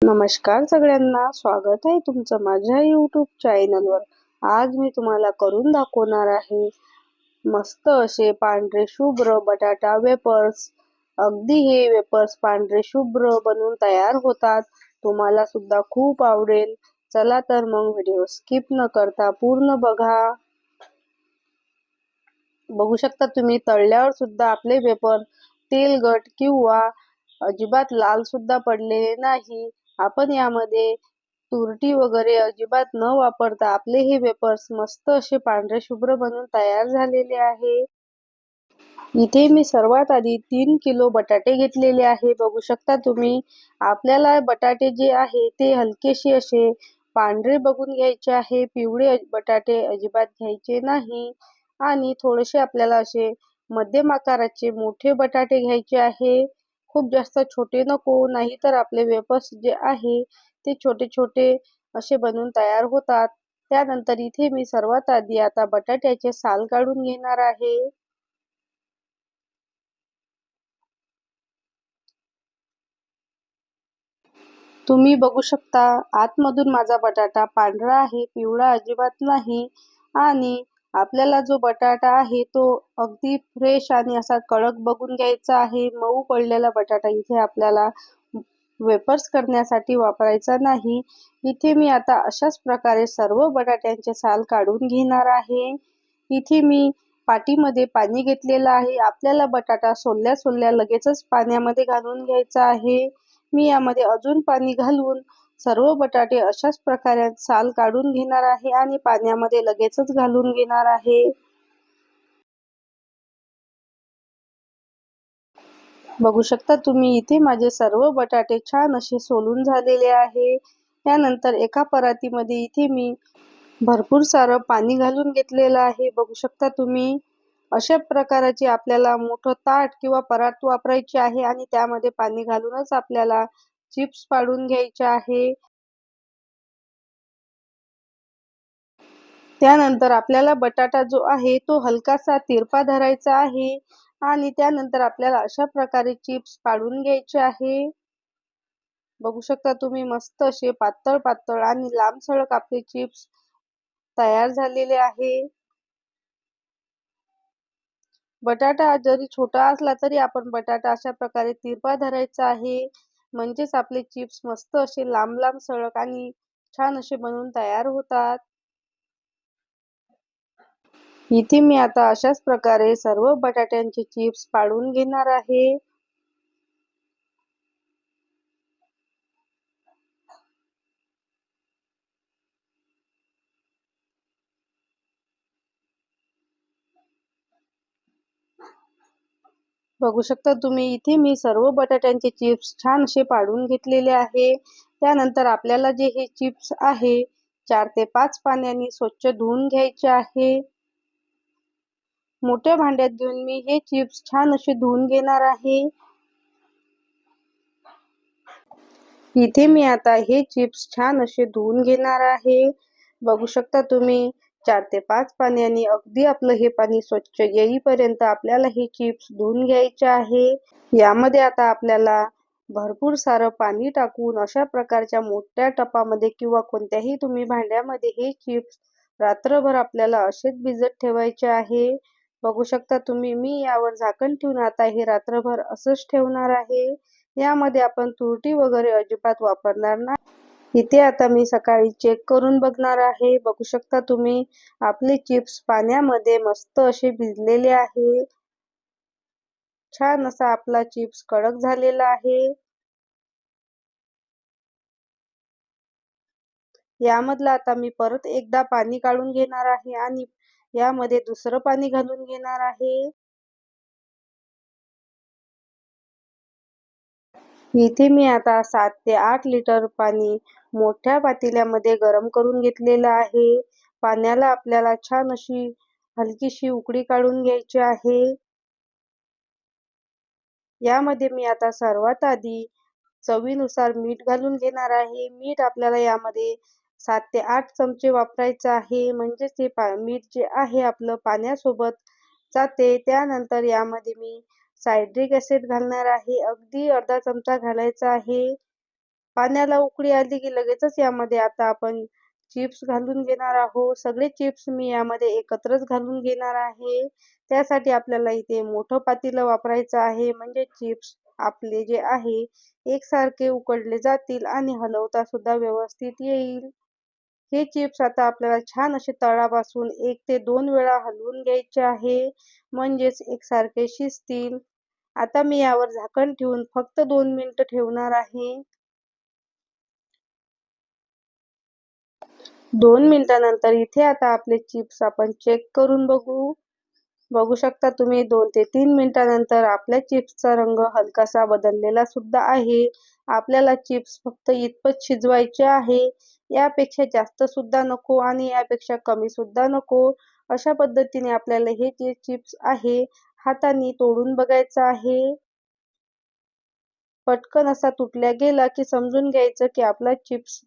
नमस्कार सगळ्यांना, स्वागत आहे तुमचं माझ्या यूट्यूब चॅनलवर। आज मी तुम्हाला करून दाखवणार आहे मस्त असे पांढरे शुभ्र बटाटा वेपर्स। अगदी हे वेपर्स पांढरे शुभ्र बनवून तयार होतात, तुम्हाला सुद्धा खूप आवडेल। चला तर मग व्हिडिओ स्किप न करता पूर्ण बघा। बघू शकता तुम्ही, तळल्यावर सुद्धा आपले वेपर तेलगट किंवा अजिबात लाल सुद्धा पडलेले नाही। आपण यामध्ये तुरटी वगैरे अजिबात न वापरता आपले हे वेपर्स मस्त असे पांढरे शुभ्र बनून तयार झालेले आहे। इथे मी सर्वात आधी 3 किलो बटाटे घेतलेले आहे। बघू शकता तुम्ही, आपल्याला बटाटे जे आहे ते हलकेसे असे पांढरे बघून घ्यायचे आहे, पिवळे बटाटे अजिबात घ्यायचे नाही। आणि थोडेसे आपल्याला असे मध्यम आकाराचे मोठे बटाटे घ्यायचे आहे, खूप जास्त छोटे नको, नाहीतर आपले वेपर्स जे आहे ते छोटे छोटे असे बनून तयार होतात। त्यानंतर इथे मी सर्वात आधी आता बटाट्याचे साल काढून घेणार आहे। तुम्ही बघू शकता, आतमधून माझा बटाटा पांढरा आहे, पिवळा अजिबात नाही। आणि आपल्याला जो बटाटा आहे तो अगदी फ्रेश आणि असा कडक बघून घ्यायचा आहे। मऊ पडलेला बटाटा इथे आपल्याला वेपर्स करण्यासाठी वापरायचा नाही। इथे मी आता अशाच प्रकारे सर्व बटाट्यांचे साल काढून घेणार आहे। इथे मी पाटीमध्ये पाणी घेतलेलं आहे। आपल्याला बटाटा सोलल्या सोलल्या लगेचच पाण्यामध्ये घालून घ्यायचा आहे। मी यामध्ये अजून पाणी घालून सर्व बटाटे अशाच प्रकारे साल काढून घेणार आहे आणि पाण्यामध्ये लगेचच घालून घेणार आहे। बघू शकता तुम्ही, इथे माझे सर्व बटाटे छान असे सोलून झालेले आहे। त्यानंतर एका परातीमध्ये इथे मी भरपूर सारं पाणी घालून घेतलेलं आहे। बघू शकता तुम्ही, अशा प्रकारचे आपल्याला मोठं ताट किंवा परात वापरायचे आहे आणि त्यामध्ये पाणी घालूनच आपल्याला चिप्स पाडून घ्यायचे आहे। त्यानंतर आपल्याला बटाटा जो आहे तो हलकासा तिरपा धरायचा आहे आणि त्यानंतर आपल्याला अशा प्रकारे चिप्स पाडून घ्यायचे आहे। बघू शकता तुम्ही, मस्त असे पातळ पातळ आणि लांबसडक आपले चिप्स तयार झालेले आहे। बटाटा जरी छोटा असला तरी आपण बटाटा अशा प्रकारे तिरपा धरायचा आहे, म्हणजेच आपले चिप्स मस्त असे लांब लांब सडक आणि छान असे बनवून तयार होतात। इथे मी आता अशाच प्रकारे सर्व बटाट्यांचे चिप्स पाडून घेणार आहे। बघू शकता तुम्ही, इथे मी सर्व बटाट्यांचे चिप्स छान असे पाडून घेतलेले आहे। त्यानंतर आपल्याला जे हे चिप्स आहे 4 ते 5 पाण्याने स्वच्छ धुवून घ्यायचे आहे। मोठ्या भांड्यात घेऊन मी हे चिप्स छान असे धुवून घेणार आहे। इथे मी आता हे चिप्स छान असे धुवून घेणार आहे। बघू शकता तुम्ही, 4 ते 5 पाण्याने अगदी आपलं हे पाणी स्वच्छ येईपर्यंत आपल्याला हे चिप्स धुवून घ्यायचे आहे। यामध्ये आता आपल्याला भरपूर सारं पाणी टाकून अशा प्रकारच्या मोठ्या टपामध्ये किंवा कोणत्याही तुम्ही भांड्यामध्ये हे चिप्स रात्रभर आपल्याला असेच भिजत ठेवायचे आहे। बघू शकता तुम्ही, मी यावर झाकण ठेवून आता हे रात्रभर असंच ठेवणार आहे। यामध्ये आपण तुरटी वगैरे अजिबात वापरणार नाही। इथे आता मी सकाळी चेक करून बघणार आहे। बघू शकता तुम्ही, आपले चिप्स पाण्यामध्ये मस्त असे भिजलेले आहे। छान असा आपला चिप्स कडक झालेला आहे। यामधलं आता मी परत एकदा पाणी काढून घेणार आहे आणि यामध्ये दुसरं पाणी घालून घेणार आहे। इथे मी आता 7 ते 8 लिटर पाणी मोठ्या पातेल्यामध्ये गरम करून घेतलेलं आहे। पाण्याला आपल्याला छान अशी हलकीशी उकळी काढून घ्यायची आहे। यामध्ये मी आता सर्वात आधी चवीनुसार मीठ घालून घेणार आहे। मीठ आपल्याला यामध्ये 7 ते 8 चमचे वापरायचं आहे, म्हणजेच ते मीठ जे आहे आपलं पाण्यासोबत जाते। त्यानंतर यामध्ये मी सायट्रिक ॲसिड घालणार आहे, अगदी अर्धा चमचा घालायचा आहे। पाण्याला उकळी आली की लगेचच यामध्ये आता आपण चिप्स घालून घेणार आहोत. सगळे चिप्स मी यामध्ये एकत्रच घालून घेणार आहे. त्यासाठी आपल्याला इथे मोठं पातेलं वापरायचं आहे, म्हणजे चिप्स आपले जे आहे एकसारखे उकडले जातील आणि हलवता सुद्धा व्यवस्थित येईल. हे चिप्स आता आपल्याला छान असे तळापासून 1 ते 2 वेळा हलवून घ्यायचे आहे, म्हणजेच एकसारखे शिजतील. आता मी यावर झाकण ठेवून फक्त 2 मिनिटं ठेवणार आहे. 2 मिनिटानंतर इथे आता आपले चिप्स आपण चेक करून बघू शकता तुम्ही 2 ते 3 मिनिटानंतर आपल्या चिप्सचा रंग हलकासा बदललेला सुद्धा आहे. आपल्याला चिप्स फक्त इतपत शिजवायचे आहे. यापेक्षा जास्त सुद्धा नको आणि यापेक्षा कमी सुद्धा नको. अशा पद्धतीने आपल्याला हे जे चिप्स आहे हाताने तोडून बघायचं आहे. पटकन असा तुटल्या गेला की समजून घ्यायचं की आपला चिप्स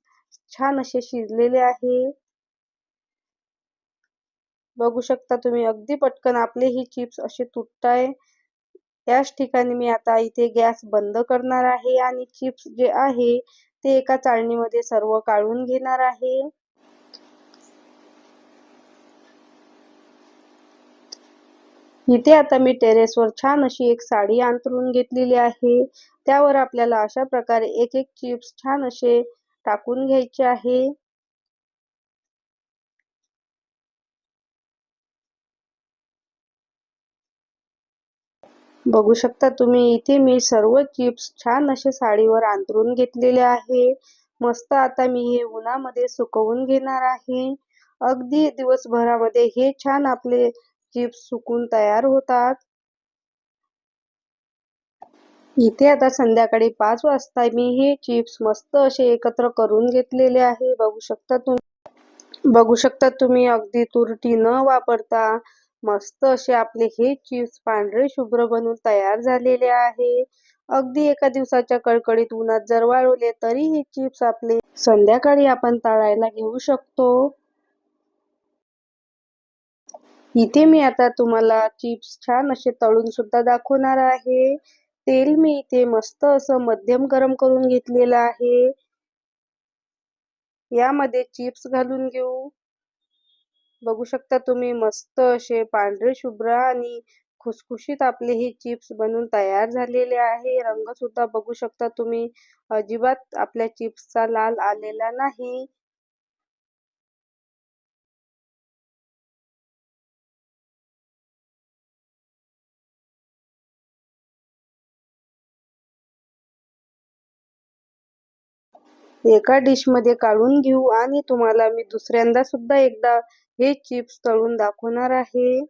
छान असे शिजलेले आहे. बघू शकता तुम्ही अगदी पटकन आपले ही चिप्स असे तुटताय. याच ठिकाणी मी आता इथे गॅस बंद करणार आहे आणि चिप्स जे आहे ते एका चाळणीमध्ये सर्व काढून घेणार आहे. इथे आता मी टेरेसवर छान अशी एक साडी अंथरून घेतलेली आहे. त्यावर आपल्याला अशा प्रकारे एक एक चिप्स छान असे टाकून घ्यायचे आहे. बघू शकता तुम्ही इथे मी सर्व चिप्स छान असे साडीवर अंथरून घेतलेले आहे. मस्त आता मी हे उन्हामध्ये सुकवून घेणार आहे. अगदी दिवसभरामध्ये हे छान आपले चिप्स सुकून तयार होतात. इथे आता संध्याकाळी 5 वाजता मी हे चिप्स मस्त असे एकत्र करून घेतलेले आहे. बघू शकता तुम्ही अगदी तुरटी न वापरता मस्त असे आपले हे चिप्स पांढरे शुभ्र बनून तयार झालेले आहे. अगदी एका दिवसाच्या कडकडीत उन्हात जर वाळवले तरी हे चिप्स आपले संध्याकाळी आपण तळायला घेऊ शकतो. इथे मी आता तुम्हाला चिप्स छान असे तळून सुद्धा दाखवणार आहे. तेल मी इथे मस्त असं मध्यम गरम करून घेतलेलं आहे. यामध्ये चिप्स घालून घेऊ. बघू शकता तुम्ही मस्त असे पांढरे शुभ्र आणि खुसखुशीत आपले हे चिप्स बनून तयार झालेले आहे. रंग सुद्धा बघू शकता तुम्ही अजिबात आपल्या चिप्सचा लाल आलेला नाही. एका डिश मध्ये काढून घेऊ आणि तुम्हाला मी दुसऱ्यांदा सुद्धा एकदा हे चिप्स तळून दाखवणार आहे.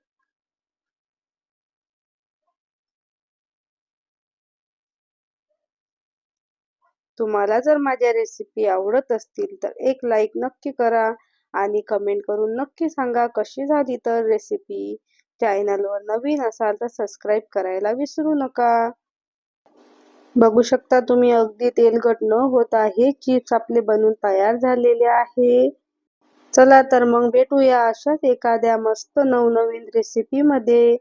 तुम्हाला जर माझ्या रेसिपी आवडत असतील तर एक लाईक नक्की करा आणि कमेंट करून नक्की सांगा कशी झाली तर रेसिपी. चॅनलवर नवीन असाल तर सबस्क्राईब करायला विसरू नका. बघू शकता तुम्ही अगदी तेलकट न होता हे चिप्स आपले बनून तयार झालेले आहे. चला तर मग भेटूया अशाच एखाद्या मस्त नवनवीन रेसिपी मध्ये.